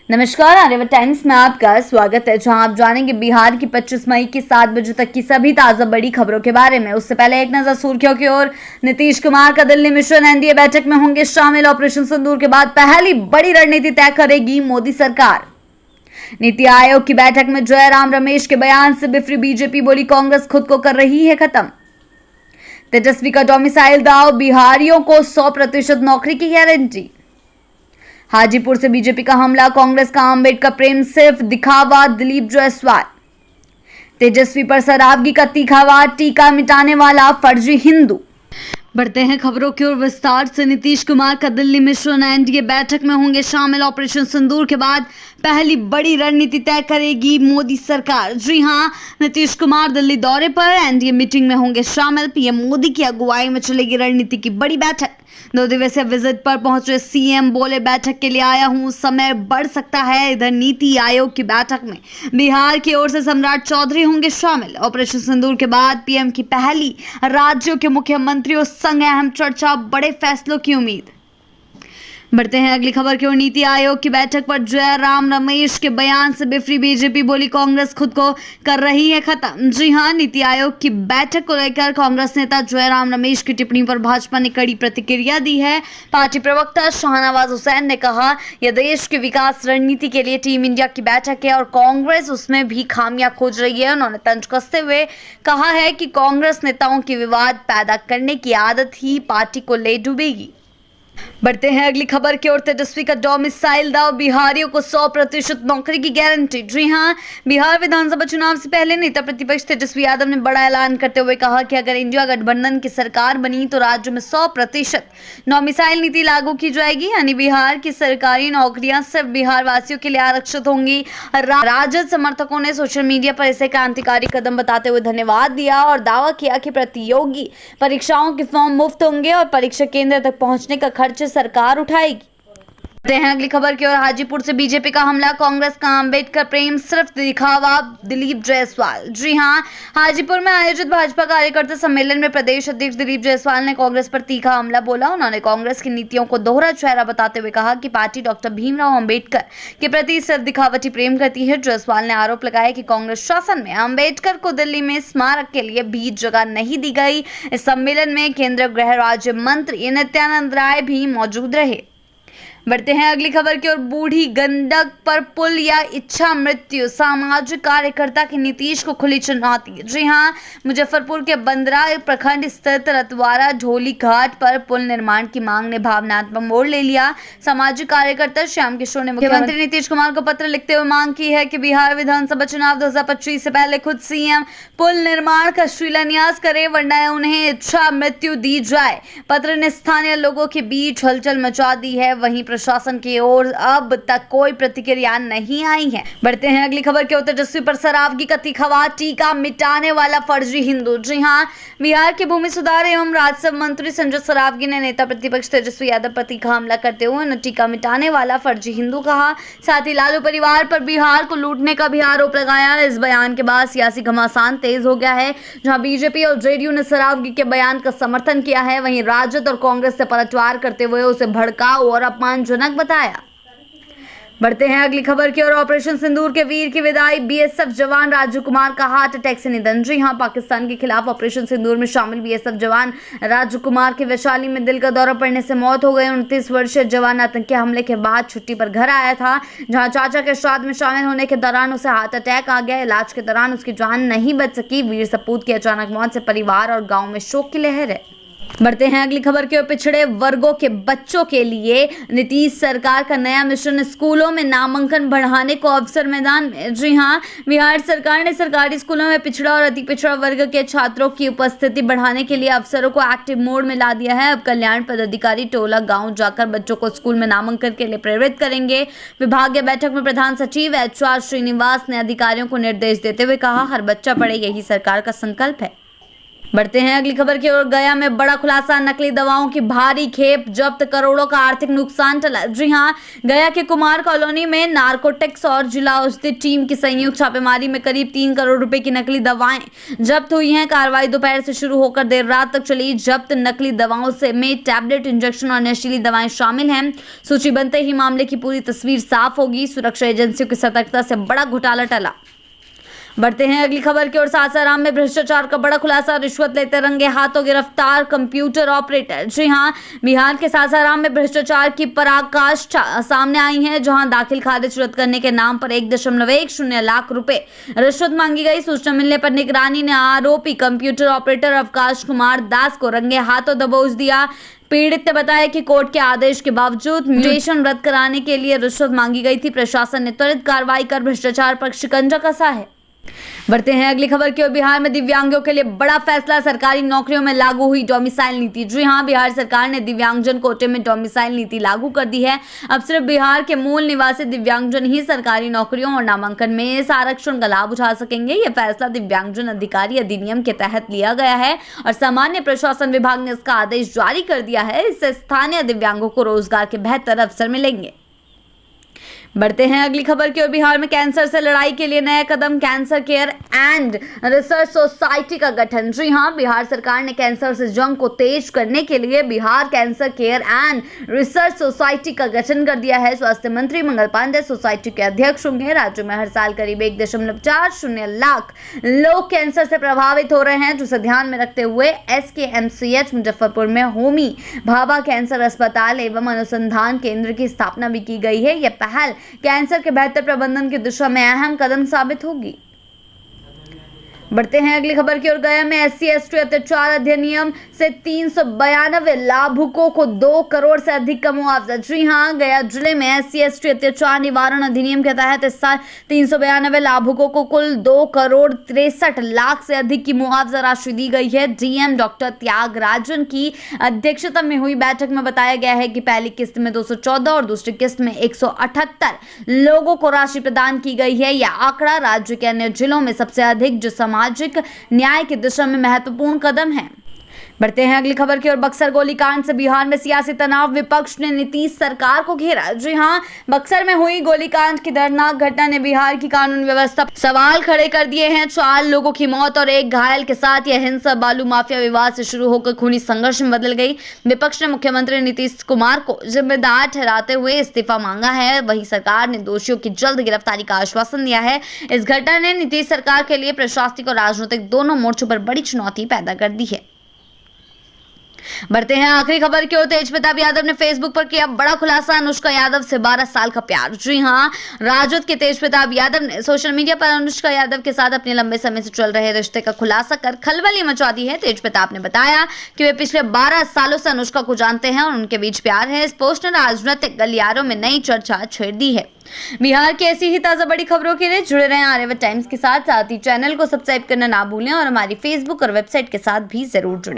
नमस्कार, आर्यवर्त टाइम्स में आपका स्वागत है, जहां आप जानेंगे बिहार की 25 मई की 7 बजे तक की सभी ताजा बड़ी खबरों के बारे में। उससे पहले एक नजर सुर्खियों की ओर। नीतीश कुमार का दिल्ली मिशन, एनडीए बैठक में होंगे शामिल। ऑपरेशन सिंदूर के बाद पहली बड़ी रणनीति तय करेगी मोदी सरकार। नीति आयोग की बैठक में जयराम रमेश के बयान से बिफरी बीजेपी, बोली कांग्रेस खुद को कर रही है खत्म। तेजस्वी का डोमिसाइल दाव, बिहारियों को 100% नौकरी की गारंटी। हाजीपुर से बीजेपी का हमला, कांग्रेस का अंबेडकर प्रेम सिर्फ दिखावा, दिलीप जायसवाल। तेजस्वी पर शराबगी का तीखा वार, टीका मिटाने वाला फर्जी हिंदू। बढ़ते हैं खबरों की ओर विस्तार से। नीतीश कुमार का दिल्ली मिशन, एनडीए बैठक में होंगे शामिल। ऑपरेशन सिंदूर के बाद पहली बड़ी रणनीति तय करेगी मोदी सरकार। जी हां, नीतीश कुमार दिल्ली दौरे पर, एनडीए मीटिंग में होंगे शामिल। पीएम मोदी की अगुवाई में चलेगी रणनीति की बड़ी बैठक। 2 दिवसीय विजिट पर पहुंचे सीएम, बोले बैठक के लिए आया हूं, समय बढ़ सकता है। इधर नीति आयोग की बैठक में बिहार की ओर से सम्राट चौधरी होंगे शामिल। ऑपरेशन सिंदूर के बाद पीएम की पहली राज्यों के मुख्यमंत्रियों संग अहम चर्चा, बड़े फैसलों की उम्मीद। बढ़ते हैं अगली खबर की ओर। नीति आयोग की बैठक पर जयराम रमेश के बयान से बिफरी बीजेपी, बोली कांग्रेस खुद को कर रही है खत्म। जी हां, नीति आयोग की बैठक को लेकर कांग्रेस नेता जयराम रमेश की टिप्पणी पर भाजपा ने कड़ी प्रतिक्रिया दी है। पार्टी प्रवक्ता शाहनवाज हुसैन ने कहा, यह देश की विकास रणनीति के लिए टीम इंडिया की बैठक है और कांग्रेस उसमें भी खामियां खोज रही है। उन्होंने तंज कसते हुए कहा है कि कांग्रेस नेताओं की विवाद पैदा करने की आदत ही पार्टी को ले डूबेगी। बढ़ते हैं अगली खबर की ओर। तेजस्वी का डोमिसाइल दाव, बिहारियों को 100% नौकरी की गारंटी। जी हां, बिहार विधानसभा चुनाव से पहले नेता प्रतिपक्ष तेजस्वी यादव ने बड़ा ऐलान करते हुए कहा कि अगर इंडिया गठबंधन की सरकार बनी तो राज्य में 100% डोमिसाइल नीति लागू की जाएगी, यानी बिहार की सरकारी नौकरियां सिर्फ बिहार वासियों के लिए आरक्षित होंगी। राजद समर्थकों ने सोशल मीडिया पर इसे क्रांतिकारी कदम बताते हुए धन्यवाद दिया और दावा किया कि प्रतियोगी परीक्षाओं के फॉर्म मुफ्त होंगे और परीक्षा केंद्र तक पहुंचने का खर्च सरकार उठाएगी। हैं अगली खबर की ओर। हाजीपुर से बीजेपी का हमला, कांग्रेस का अंबेडकर प्रेम सिर्फ दिखावा, दिलीप जायसवाल। जी हां, हाजीपुर में आयोजित भाजपा कार्यकर्ता सम्मेलन में प्रदेश अध्यक्ष दिलीप जायसवाल ने कांग्रेस पर तीखा हमला बोला। उन्होंने कांग्रेस की नीतियों को दोहरा चेहरा बताते हुए कहा कि पार्टी डॉक्टर भीमराव अंबेडकर के प्रति सिर्फ दिखावटी प्रेम करती है। जायसवाल ने आरोप लगाया कि कांग्रेस शासन में अंबेडकर को दिल्ली में स्मारक के लिए भी जगह नहीं दी गई। इस सम्मेलन में केंद्रीय गृह राज्य मंत्री नित्यानंद राय भी मौजूद रहे। बढ़ते हैं अगली खबर की ओर। बूढ़ी गंडक पर पुल या इच्छा मृत्यु, सामाजिक कार्यकर्ता की नीतीश को खुली चुनौती। जी हां, मुजफ्फरपुर के बंदरा प्रखंड स्थित रतवारा ढोली घाट पर पुल निर्माण की मांग ने भावनात्मक मोड़ ले लिया। सामाजिक कार्यकर्ता श्याम किशोर ने मुख्यमंत्री नीतीश कुमार को पत्र लिखते हुए मांग की है कि बिहार विधानसभा चुनाव 2025 से पहले खुद सीएम पुल निर्माण का शिलान्यास करे, वरना उन्हें इच्छा मृत्यु दी जाए। पत्र ने स्थानीय लोगों के बीच हलचल मचा दी है। वहीं प्रशासन की ओर अब तक कोई प्रतिक्रिया नहीं आई है। बढ़ते हैं अगली खबर की ओर। तेजस्वी पर शराबगी का तीखा वार, टीका मिटाने वाला फर्जी हिंदू। जी हां, बिहार के भूमि सुधार एवं राजस्व मंत्री संजय सरावगी ने नेता प्रतिपक्ष तेजस्वी यादव पर तीखा हमला करते हुए उन्हें टीका मिटाने वाला फर्जी हिंदू कहा। साथ ही लालू परिवार पर बिहार को लूटने का भी आरोप लगाया। इस बयान के बाद सियासी घमासान तेज हो गया है। जहां बीजेपी और जेडीयू ने सरावगी के बयान का समर्थन किया है, वहीं राजद और कांग्रेस से पलटवार करते हुए उसे भड़काऊ और अपमानजनक बताया। बढ़ते हैं अगली खबर की ओर। ऑपरेशन सिंदूर के वीर की विदाई, बीएसएफ जवान राजू कुमार का हार्ट अटैक से निधन। जी हां, पाकिस्तान के खिलाफ ऑपरेशन सिंदूर में शामिल बीएसएफ जवान राजू कुमार की वैशाली में दिल का दौरा पड़ने से मौत हो गई। 29 वर्षीय जवान आतंकी हमले के बाद छुट्टी पर घर आया था, जहां चाचा के श्राद्ध में शामिल होने के दौरान उसे हार्ट अटैक आ गया। इलाज के दौरान उसकी जान नहीं बच सकी। वीर सपूत की अचानक मौत से परिवार और गाँव में शोक की लहर है। बढ़ते हैं अगली खबर की ओर। पिछड़े वर्गों के बच्चों के लिए नीतीश सरकार का नया मिशन, स्कूलों में नामांकन बढ़ाने को अवसर मैदान में। जी हां, बिहार सरकार ने सरकारी स्कूलों में पिछड़ा और अति पिछड़ा वर्ग के छात्रों की उपस्थिति बढ़ाने के लिए अफसरों को एक्टिव मोड में ला दिया है। अब कल्याण पदाधिकारी टोला गांव जाकर बच्चों को स्कूल में नामांकन के लिए प्रेरित करेंगे। विभागीय बैठक में प्रधान सचिव HR श्रीनिवास ने अधिकारियों को निर्देश देते हुए कहा, हर बच्चा पढ़े, यही सरकार का संकल्प है। बढ़ते हैं अगली खबर की ओर। गया में बड़ा खुलासा, नकली दवाओं की भारी खेप जब्त, करोड़ों का आर्थिक नुकसान टला। जी हां, गया के कुमार कॉलोनी में नारकोटिक्स और जिला औषधि टीम की संयुक्त छापेमारी में करीब 3 करोड़ रुपए की नकली दवाएं जब्त हुई हैं। कार्रवाई दोपहर से शुरू होकर देर रात तक चली। जब्त नकली दवाओं से में टैबलेट, इंजेक्शन और नशीली दवाएं शामिल हैं। सूची बनते ही मामले की पूरी तस्वीर साफ होगी। सुरक्षा एजेंसियों की सतर्कता से बड़ा घोटाला टला। बढ़ते हैं अगली खबर की ओर। सासाराम में भ्रष्टाचार का बड़ा खुलासा, रिश्वत लेते रंगे हाथों गिरफ्तार कंप्यूटर ऑपरेटर। जी हां, बिहार के सासाराम में भ्रष्टाचार की पराकाष्ठा सामने आई है, जहां दाखिल खारिज रद्द करने के नाम पर 1.10 लाख रुपए रिश्वत मांगी गई। सूचना मिलने पर निगरानी ने आरोपी कंप्यूटर ऑपरेटर अवकाश कुमार दास को रंगे हाथों दबोच दिया। पीड़ित ने बताया कि कोर्ट के आदेश के बावजूद म्यूटेशन रद्द कराने के लिए रिश्वत मांगी गई थी। प्रशासन ने त्वरित कार्रवाई कर भ्रष्टाचार पर शिकंजा कसा है। बढ़ते हैं अगली खबर की ओर। बिहार में दिव्यांगों के लिए बड़ा फैसला, सरकारी नौकरियों में लागू हुई डोमिसाइल नीति। जी हां, बिहार सरकार ने दिव्यांगजन कोटे में डोमिसाइल नीति लागू कर दी है। अब सिर्फ बिहार के मूल निवासी दिव्यांगजन ही सरकारी नौकरियों और नामांकन में इस आरक्षण का लाभ उठा सकेंगे। यह फैसला दिव्यांगजन अधिकारी अधिनियम के तहत लिया गया है और सामान्य प्रशासन विभाग ने इसका आदेश जारी कर दिया है। इससे स्थानीय दिव्यांगों को रोजगार के बेहतर अवसर मिलेंगे। बढ़ते हैं अगली खबर की ओर। बिहार में कैंसर से लड़ाई के लिए नया कदम, cancer care and research society का गठन। जी हां, बिहार सरकार ने कैंसर से जंग को तेज करने के लिए Bihar cancer care and research society का गठन कर दिया है। स्वास्थ्य मंत्री मंगल पांडे सोसाइटी के अध्यक्ष होंगे। राज्य में हर साल करीब 1.40 लाख लोग कैंसर से प्रभावित हो रहे हैं, जिसे ध्यान में रखते हुए SKMCH मुजफ्फरपुर में होमी भाभा कैंसर अस्पताल एवं अनुसंधान केंद्र की स्थापना भी की गई है। यह पहल कैंसर के बेहतर प्रबंधन की दिशा में अहम कदम साबित होगी। बढ़ते हैं अगली खबर की ओर। गया में SC/ST अत्याचार अधिनियम से 392 लाभुकों को 2 करोड़ से अधिक का मुआवजा। जी हां, गया जिले में SC/ST अत्याचार निवारण अधिनियम के तहत इस साल 392 लाभुकों को कुल 2 करोड़ 63 लाख से अधिक की मुआवजा राशि दी गई है। DM डॉक्टर त्यागराजन की अध्यक्षता में हुई बैठक में बताया गया है कि पहली किस्त में 214 और दूसरी किस्त में 178 लोगों को राशि प्रदान की गई है। यह आंकड़ा राज्य के अन्य जिलों में सबसे अधिक, जो सामाजिक न्याय की दिशा में महत्वपूर्ण कदम है। बढ़ते हैं अगली खबर की ओर। बक्सर गोलीकांड से बिहार में सियासी तनाव, विपक्ष ने नीतीश सरकार को घेरा। जी हां, बक्सर में हुई गोलीकांड की दर्दनाक घटना ने बिहार की कानून व्यवस्था पर सवाल खड़े कर दिए हैं। 4 लोगों की मौत और 1 घायल के साथ यह हिंसा बालू माफिया विवाद से शुरू होकर खूनी संघर्ष में बदल गई। विपक्ष ने मुख्यमंत्री नीतीश कुमार को जिम्मेदार ठहराते हुए इस्तीफा मांगा है। वहीं सरकार ने दोषियों की जल्द गिरफ्तारी का आश्वासन दिया है। इस घटना ने नीतीश सरकार के लिए प्रशासनिक और राजनीतिक दोनों मोर्चों पर बड़ी चुनौती पैदा कर दी है। बढ़ते हैं आखिरी खबर की ओर। तेज प्रताप यादव ने फेसबुक पर किया बड़ा खुलासा, अनुष्का यादव से 12 साल का प्यार। जी हां, राजद के तेज प्रताप यादव ने सोशल मीडिया पर अनुष्का यादव के साथ अपने लंबे समय से चल रहे रिश्ते का खुलासा कर खलबली मचा दी है। तेज प्रताप ने बताया कि वे पिछले 12 सालों से अनुष्का को जानते हैं और उनके बीच प्यार है। इस पोस्ट ने राजनीतिक गलियारों में नई चर्चा छेड़ दी है। बिहार की ऐसी ही ताजा बड़ी खबरों के लिए जुड़े रहें आर्यावर्त टाइम्स के साथ ही चैनल को सब्सक्राइब करना ना भूलें और हमारी फेसबुक और वेबसाइट के साथ भी जरूर जुड़ें।